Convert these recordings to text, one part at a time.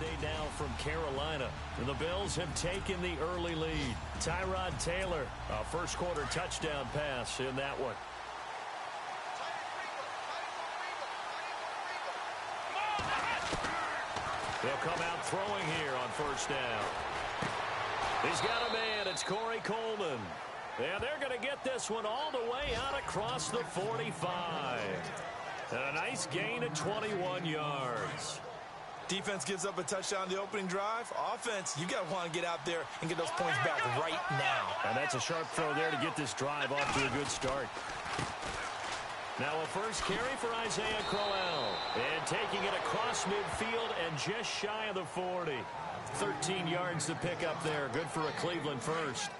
Day now from Carolina. And the Bills have taken the early lead. Tyrod Taylor, a first-quarter touchdown pass in that one. They'll come out throwing here on first down. He's got a man. It's Corey Coleman. And they're going to get this one all the way out across the 45. And a nice gain of 21 yards. Defense gives up a touchdown the opening drive. Offense, you got to want to get out there and get those points back right now. And that's a sharp throw there to get this drive off to a good start. Now a first carry for Isaiah Crowell. And taking it across midfield and just shy of the 40. 13 yards to pick up there. Good for a Cleveland first.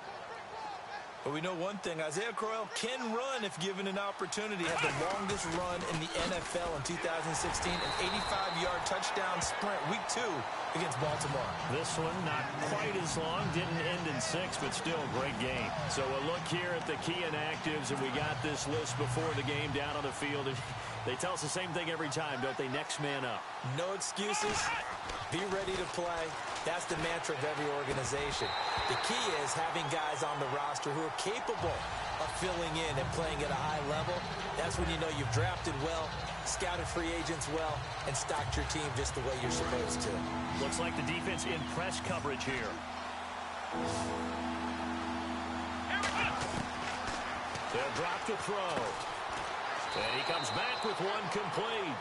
But we know one thing, Isaiah Crowell can run if given an opportunity. Had the longest run in the NFL in 2016, an 85-yard touchdown sprint, week 2 against Baltimore. This one not quite as long, didn't end in 6, but still a great game. So a look here at the key inactives, and we got this list before the game down on the field. They tell us the same thing every time, don't they? Next man up. No excuses. Be ready to play. That's the mantra of every organization. The key is having guys on the roster who are capable of filling in and playing at a high level. That's when you know you've drafted well, scouted free agents well, and stocked your team just the way you're supposed to. Looks like the defense in press coverage here. They'll drop to throw. And he comes back with one complete.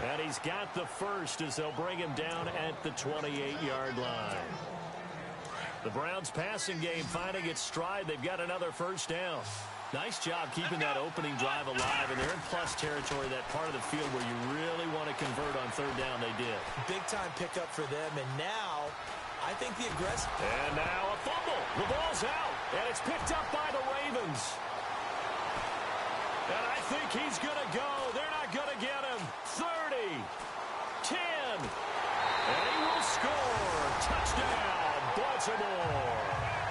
And he's got the first as they'll bring him down at the 28-yard line. The Browns passing game finding its stride. They've got another first down. Nice job keeping that opening drive alive. And they're in plus territory, that part of the field where you really want to convert on third down. They did. Big-time pickup for them. And now, I think the aggressive. And now a fumble. The ball's out. And it's picked up by the Ravens. And I think he's going to go. They're not going to get him. 30, 10, and he will score. Touchdown, Baltimore.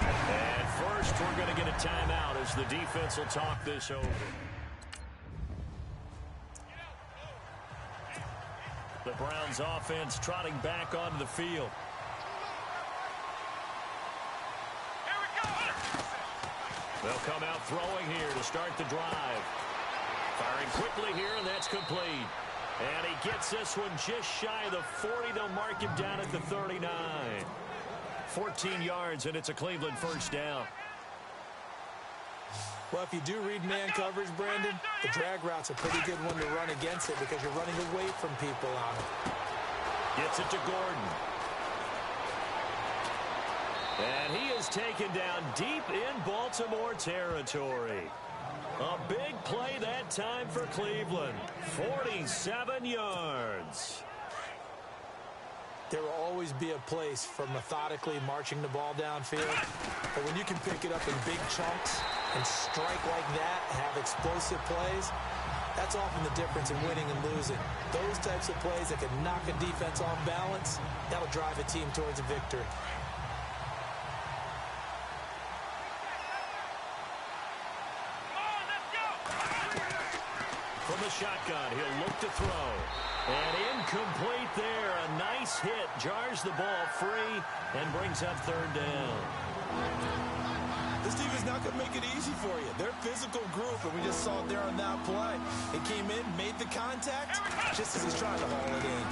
And first, we're going to get a timeout as the defense will talk this over. The Browns offense trotting back onto the field. They'll come out throwing here to start the drive. Firing quickly here, and that's complete. And he gets this one just shy of the 40. They'll mark him down at the 39. 14 yards, and it's a Cleveland first down. Well, if you do read man coverage, Brandon, the drag route's a pretty good one to run against it because you're running away from people on it. Gets it to Gordon. And he is taken down deep in Baltimore territory. A big play that time for Cleveland. 47 yards. There will always be a place for methodically marching the ball downfield. But when you can pick it up in big chunks and strike like that, have explosive plays, that's often the difference in winning and losing. Those types of plays that can knock a defense off balance, that'll drive a team towards a victory. From the shotgun, he'll look to throw. And incomplete there. A nice hit. Jars the ball free and brings up third down. This team is not going to make it easy for you. They're a physical group, and we just saw it there on that play. It came in, made the contact, just as he's trying to haul it in.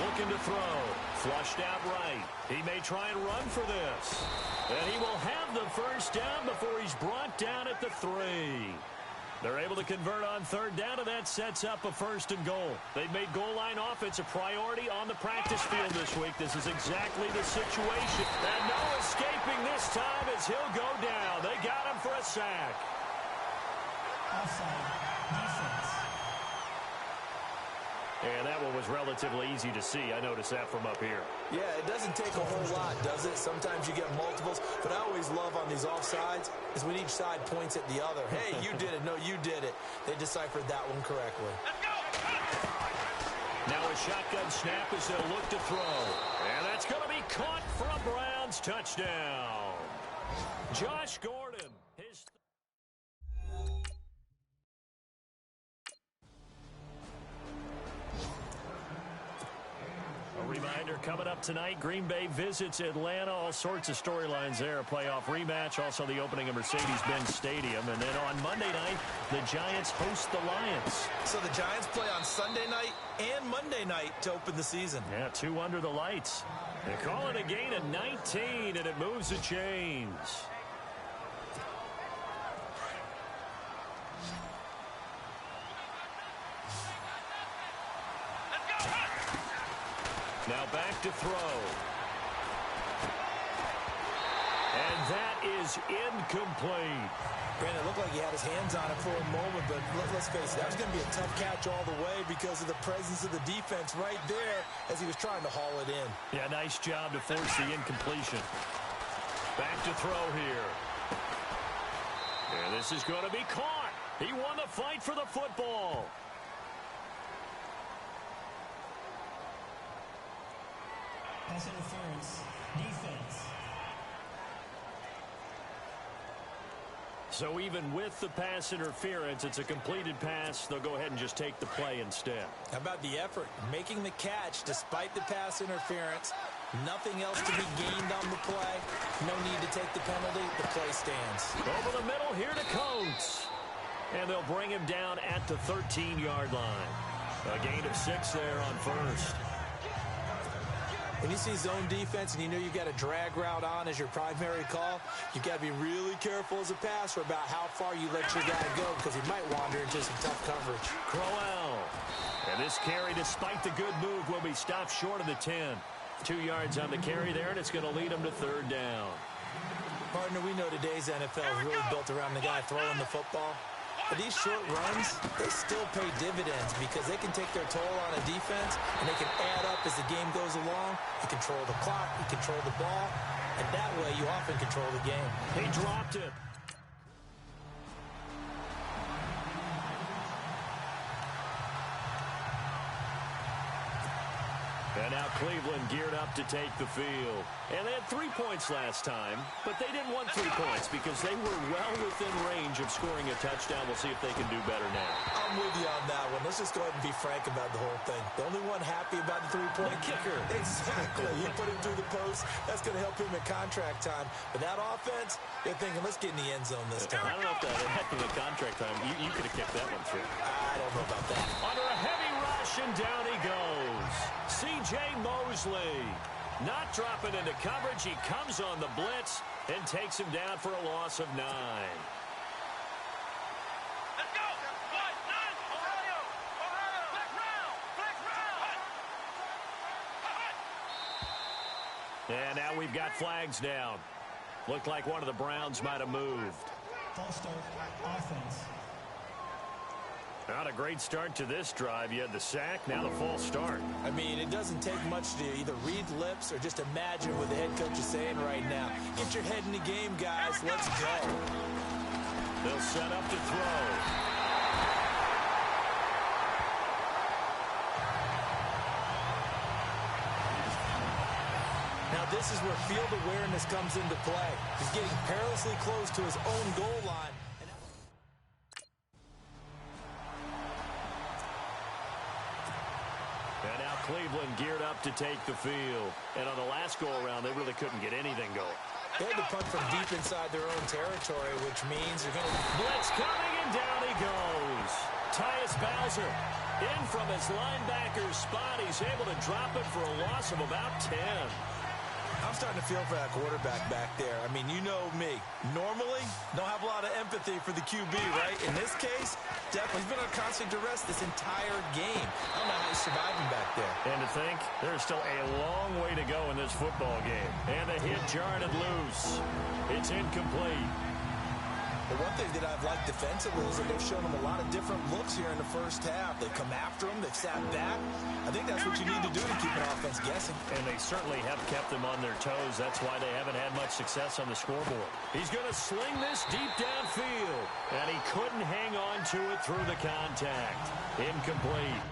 Looking to throw. Flushed out right. He may try and run for this. And he will have the first down before he's brought down at the 3. They're able to convert on third down, and that sets up a first and goal. They've made goal line offense a priority on the practice field this week. This is exactly the situation. And no escaping this time as he'll go down. They got him for a sack. And that one was relatively easy to see. I noticed that from up here. Yeah, it doesn't take a whole lot, does it? Sometimes you get multiples. But I always love on these offsides is when each side points at the other. Hey, you did it. No, you did it. They deciphered that one correctly. Now a shotgun snap as they'll look to throw. And that's going to be caught for a Browns touchdown. Josh Gordon. His Reminder, coming up tonight, Green Bay visits Atlanta. All sorts of storylines there. A playoff rematch, also the opening of Mercedes-Benz Stadium. And then on Monday night, the Giants host the Lions. So the Giants play on Sunday night and Monday night to open the season. Yeah, 2 under the lights. They call it a gain of 19, and it moves the chains. Now back to throw. And that is incomplete. Brandon, it looked like he had his hands on it for a moment, but let's face it, that was going to be a tough catch all the way because of the presence of the defense right there as he was trying to haul it in. Yeah, nice job to force the incompletion. Back to throw here. And this is going to be caught. He won the fight for the football. Pass interference, defense. So even with the pass interference, it's a completed pass. They'll go ahead and just take the play instead. How about the effort? Making the catch despite the pass interference. Nothing else to be gained on the play. No need to take the penalty. The play stands. Over the middle here to Coates. And they'll bring him down at the 13-yard line. A gain of 6 there on first. When you see zone defense and you know you've got a drag route on as your primary call, you've got to be really careful as a passer about how far you let your guy go because he might wander into some tough coverage. Crowell. And this carry, despite the good move, will be stopped short of the 10. 2 yards on the carry there, and it's going to lead them to 3rd down. Partner, we know today's NFL is really built around the guy throwing the football. But these short runs, they still pay dividends because they can take their toll on a defense and they can add up as the game goes along. You control the clock, you control the ball, and that way you often control the game. He dropped it. And now Cleveland geared up to take the field. And they had 3 points last time, but they didn't want 3 points because they were well within range of scoring a touchdown. We'll see if they can do better now. I'm with you on that one. Let's just go ahead and be frank about the whole thing. The only one happy about the 3-point kicker. Exactly. You put him through the post. That's going to help him at contract time. But that offense, they're thinking, let's get in the end zone this time. I don't know if that happened at contract time. You could have kicked that one through. I don't know about that. Under a heavy rush, and down he goes. C.J. Mosley not dropping into coverage. He comes on the blitz and takes him down for a loss of 9. Let's go! Ohio! Black round! And now we've got flags down. Looked like one of the Browns might have moved. False start, offense. Not a great start to this drive. You had the sack, now the false start. I mean, it doesn't take much to either read lips or just imagine what the head coach is saying right now. Get your head in the game, guys. Let's go. They'll set up to throw. Now, this is where field awareness comes into play. He's getting perilously close to his own goal line. And now Cleveland geared up to take the field. And on the last go-around, they really couldn't get anything going. They had to punt from deep inside their own territory, which means they're going to... Blitz coming, and down he goes. Tyus Bowser in from his linebacker's spot. He's able to drop it for a loss of about 10. I'm starting to feel for that quarterback back there. I mean, you know me. Normally, don't have a lot of empathy for the QB, right? In this case, definitely. He's been under constant duress this entire game. I don't know how he's surviving back there. And to think, there's still a long way to go in this football game. And the hit jarred it loose. It's incomplete. The one thing that I've liked defensively is that they've shown them a lot of different looks here in the first half. They've come after them. They've sat back. I think that's what you need to do to keep an offense guessing. And they certainly have kept them on their toes. That's why they haven't had much success on the scoreboard. He's going to sling this deep downfield. And he couldn't hang on to it through the contact. Incomplete.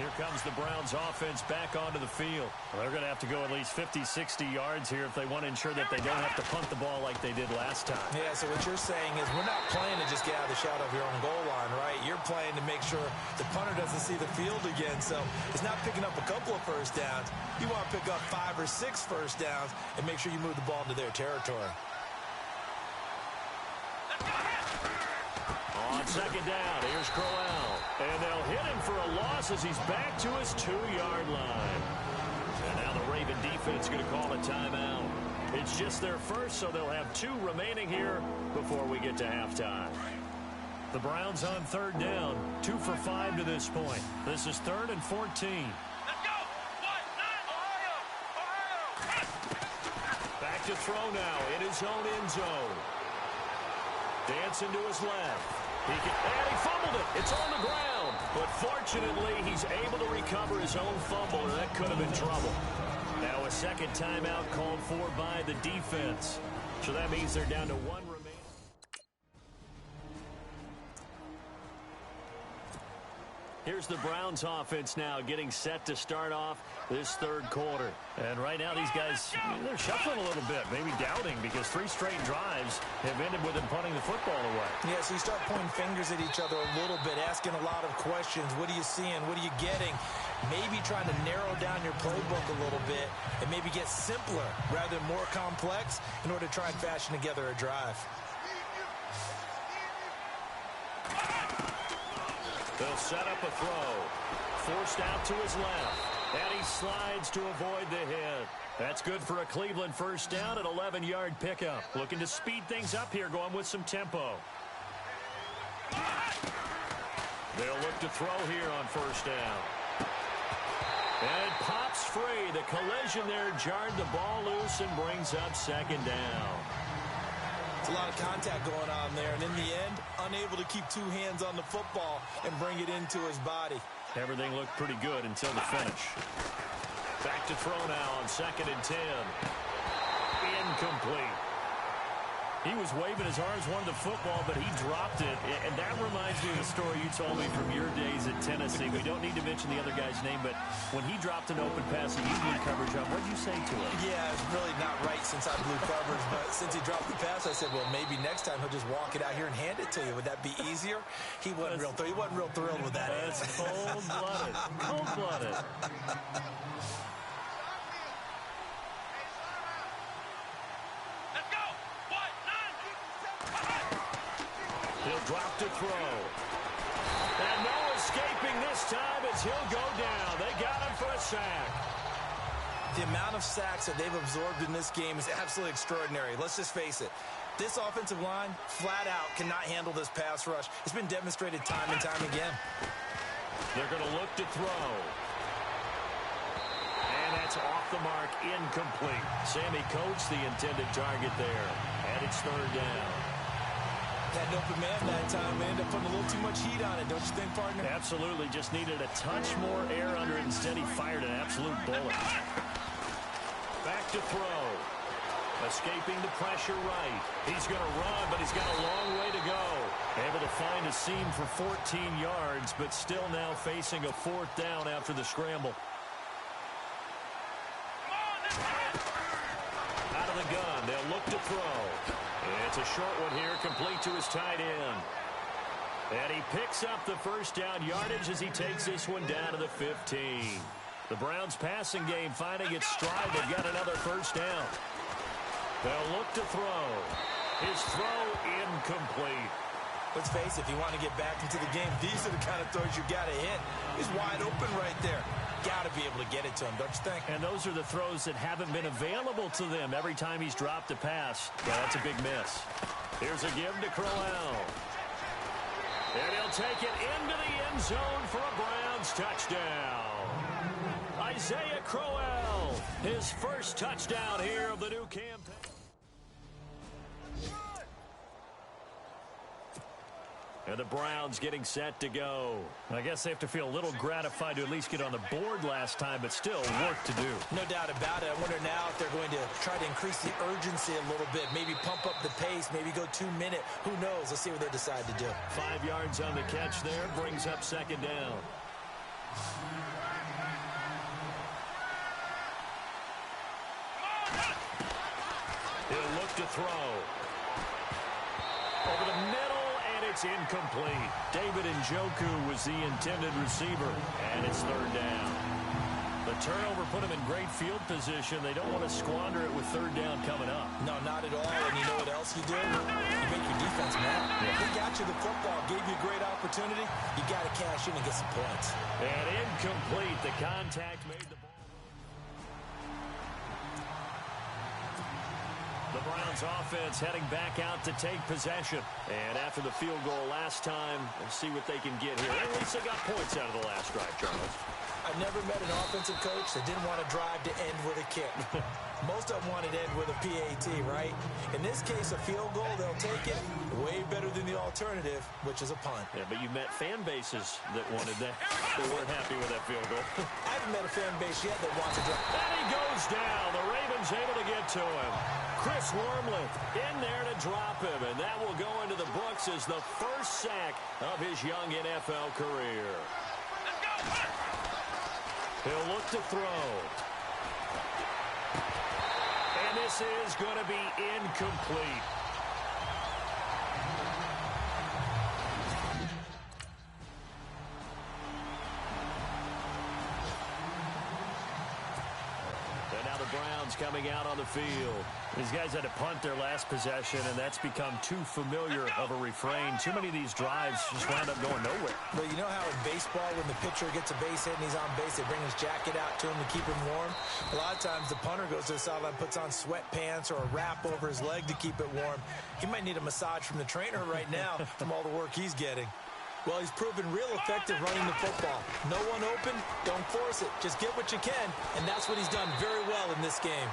Here comes the Browns offense back onto the field. Well, they're going to have to go at least 50, 60 yards here if they want to ensure that they don't have to punt the ball like they did last time. Yeah, so what you're saying is we're not playing to just get out of the shot of your own goal line, right? You're playing to make sure the punter doesn't see the field again. So it's not picking up a couple of first downs. You want to pick up 5 or 6 first downs and make sure you move the ball into their territory. On second down, here's Crowell. And they'll hit him for a loss as he's back to his 2-yard line. And now the Raven defense going to call a timeout. It's just their first, so they'll have 2 remaining here before we get to halftime. The Browns on third down, 2 for 5 to this point. This is 3rd and 14. Let's go! 1-9, Ohio! Back to throw now in his own end zone. Dancing to his left. And he fumbled it. It's on the ground. But fortunately, he's able to recover his own fumble, and that could have been trouble. Now a second timeout called for by the defense. So that means they're down to 1 remaining. Here's the Browns offense now getting set to start off this third quarter. And right now these guys, they're shuffling a little bit, maybe doubting, because 3 straight drives have ended with them punting the football away. Yeah, so you start pointing fingers at each other a little bit, asking a lot of questions. What are you seeing? What are you getting? Maybe trying to narrow down your playbook a little bit and maybe get simpler rather than more complex in order to try and fashion together a drive. They'll set up a throw. Forced out to his left. And he slides to avoid the hit. That's good for a Cleveland first down at 11-yard pickup. Looking to speed things up here, going with some tempo. They'll look to throw here on first down. And it pops free. The collision there jarred the ball loose and brings up second down. It's a lot of contact going on there, and in the end, unable to keep 2 hands on the football and bring it into his body. Everything looked pretty good until the finish. Back to throw now on 2nd and 10. Incomplete. He was waving his arms, wanted the football, but he dropped it. And that reminds me of the story you told me from your days at Tennessee. We don't need to mention the other guy's name, but when he dropped an open pass and you blew coverage on, what did you say to him? Yeah, it's really not right since I blew coverage, but since he dropped the pass, I said, well, maybe next time he'll just walk it out here and hand it to you. Would that be easier? He wasn't real thrilled with that. That's cold-blooded. Cold-blooded. He'll drop to throw. And no escaping this time as he'll go down. They got him for a sack. The amount of sacks that they've absorbed in this game is absolutely extraordinary. Let's just face it. This offensive line, flat out, cannot handle this pass rush. It's been demonstrated time and time again. They're going to look to throw. And that's off the mark, incomplete. Sammy Coates, the intended target there. And it's 3rd down. Had an open man that time, man. Ended up putting a little too much heat on it, don't you think, partner? Absolutely. Just needed a touch more air under it. Instead, he fired an absolute bullet. Back to throw. Escaping the pressure right. He's going to run, but he's got a long way to go. Able to find a seam for 14 yards, but still now facing a 4th down after the scramble. Out of the gun, they'll look to throw. It's a short one here, complete to his tight end. And he picks up the first down yardage as he takes this one down to the 15. The Browns passing game finding its stride. They've got another first down. They'll look to throw. His throw incomplete. Let's face it, if you want to get back into the game, these are the kind of throws you got to hit. He's wide open right there. Got to be able to get it to him, don't you think? And those are the throws that haven't been available to them every time he's dropped a pass. Yeah, that's a big miss. Here's a give to Crowell. And he'll take it into the end zone for a Browns touchdown. Isaiah Crowell, his first touchdown here of the new campaign. And the Browns getting set to go. I guess they have to feel a little gratified to at least get on the board last time, but still work to do. No doubt about it. I wonder now if they're going to try to increase the urgency a little bit, maybe pump up the pace, maybe go 2-minute. Who knows? Let's see what they decide to do. 5 yards on the catch there, brings up second down. He'll look to throw. Over the middle, and It's incomplete. David Njoku was the intended receiver, and it's third down. The turnover put him in great field position. They don't want to squander it with third down coming up. No, not at all. And you know what else you do? You make your defense mad. They got you the football, gave you a great opportunity. You got to cash in and get some points. And incomplete. The contact made the ball. The Browns offense heading back out to take possession. And after the field goal last time, we'll see what they can get here. At least they got points out of the last drive, Charles. I've never met an offensive coach that didn't want to drive to end with a kick. Most of them wanted to end with a PAT, right? In this case, a field goal, they'll take it. Way better than the alternative, which is a punt. Yeah, but you met fan bases that wanted that. They weren't happy with that field goal. I haven't met a fan base yet that wants to drive. And he goes down. The Ravens able to get to him. Chris Wormley in there to drop him, and that will go into the books as the first sack of his young NFL career. He'll look to throw. And this is going to be incomplete. And now the Browns coming out on the field. These guys had to punt their last possession, and that's become too familiar of a refrain. Too many of these drives just wound up going nowhere. But you know how in baseball, when the pitcher gets a base hit and he's on base, they bring his jacket out to him to keep him warm? A lot of times the punter goes to the sideline, puts on sweatpants or a wrap over his leg to keep it warm. He might need a massage from the trainer right now from all the work he's getting. Well, he's proven real effective running the football. No one open, don't force it. Just get what you can, and that's what he's done very well in this game.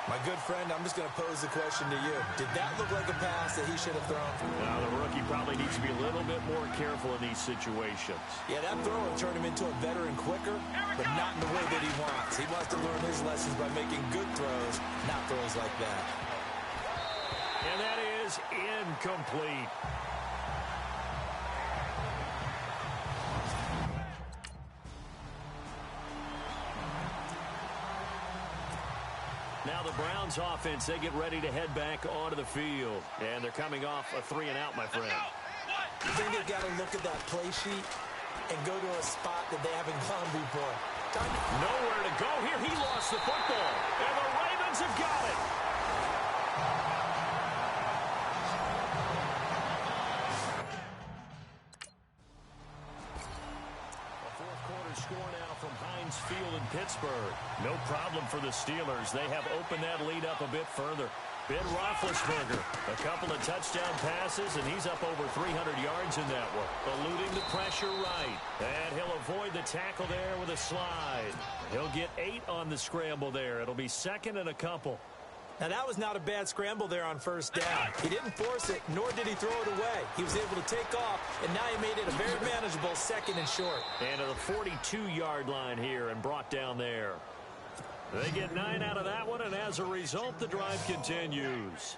My good friend, I'm just going to pose the question to you. Did that look like a pass that he should have thrown? Well, the rookie probably needs to be a little bit more careful in these situations. Yeah, that throw will turn him into a veteran quicker, but not in the way that he wants. He wants to learn his lessons by making good throws, not throws like that. And that is incomplete. Now the Browns offense, they get ready to head back onto the field. And they're coming off a 3-and-out, my friend. I think they've got to look at that play sheet and go to a spot that they haven't gone before. Nowhere to go here. He lost the football. And the Ravens have got it. Score now from Heinz Field in Pittsburgh. No problem for the Steelers. They have opened that lead up a bit further. Ben Roethlisberger, a couple of touchdown passes, and he's up over 300 yards in that one. Eluding the pressure right. And he'll avoid the tackle there with a slide. He'll get 8 on the scramble there. It'll be second and a couple. Now, that was not a bad scramble there on first down. He didn't force it, nor did he throw it away. He was able to take off, and now he made it a very manageable second and short. And to the 42-yard line here and brought down there. They get 9 out of that one, and as a result, the drive continues.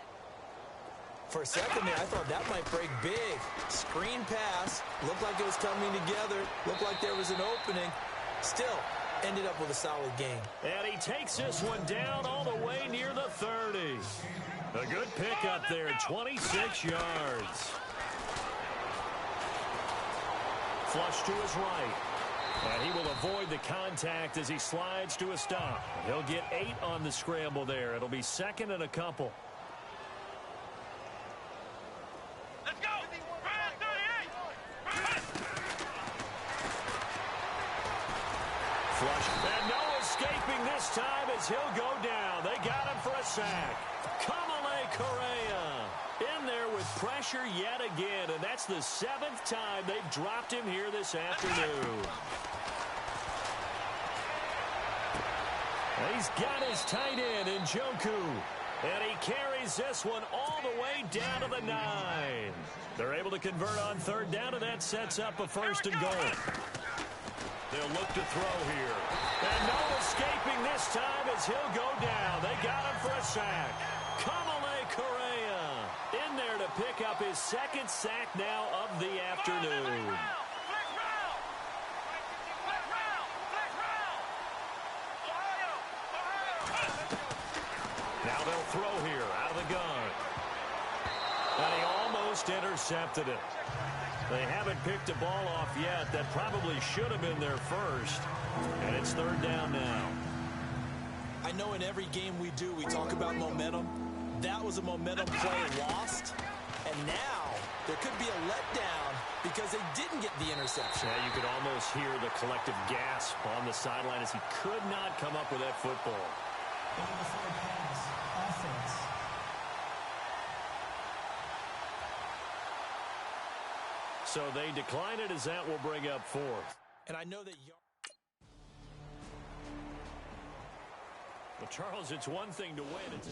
For a second there, I thought that might break big. Screen pass. Looked like it was coming together. Looked like there was an opening. Still, ended up with a solid game. And he takes this one down all the way near the 30. A good pickup there, 26 yards. Flush to his right. And he will avoid the contact as he slides to a stop. He'll get 8 on the scramble there. It'll be second and a couple. Let's go! Right at 38! Flush. And no escaping this time as he'll go down. They got him for a sack. Kamale Correa in there with pressure yet again. And that's the 7th time they've dropped him here this afternoon. He's got his tight end, Njoku. And he carries this one all the way down to the 9. They're able to convert on third down, and that sets up a first and goal. They'll look to throw here. And no escaping this time as he'll go down. They got him for a sack. Kamale Correa in there to pick up his 2nd sack now of the afternoon. Now they'll throw here out of the gun. And he almost intercepted intercepted it. They haven't picked a ball off yet. That probably should have been their first. And it's third down now. I know in every game we do, we talk about momentum. That was a momentum play lost. And now there could be a letdown because they didn't get the interception. Yeah, you could almost hear the collective gasp on the sideline as he could not come up with that football. Going before pass. Offense. So they decline it as that will bring up fourth. And I know that... Well, Charles, it's one thing to win. It's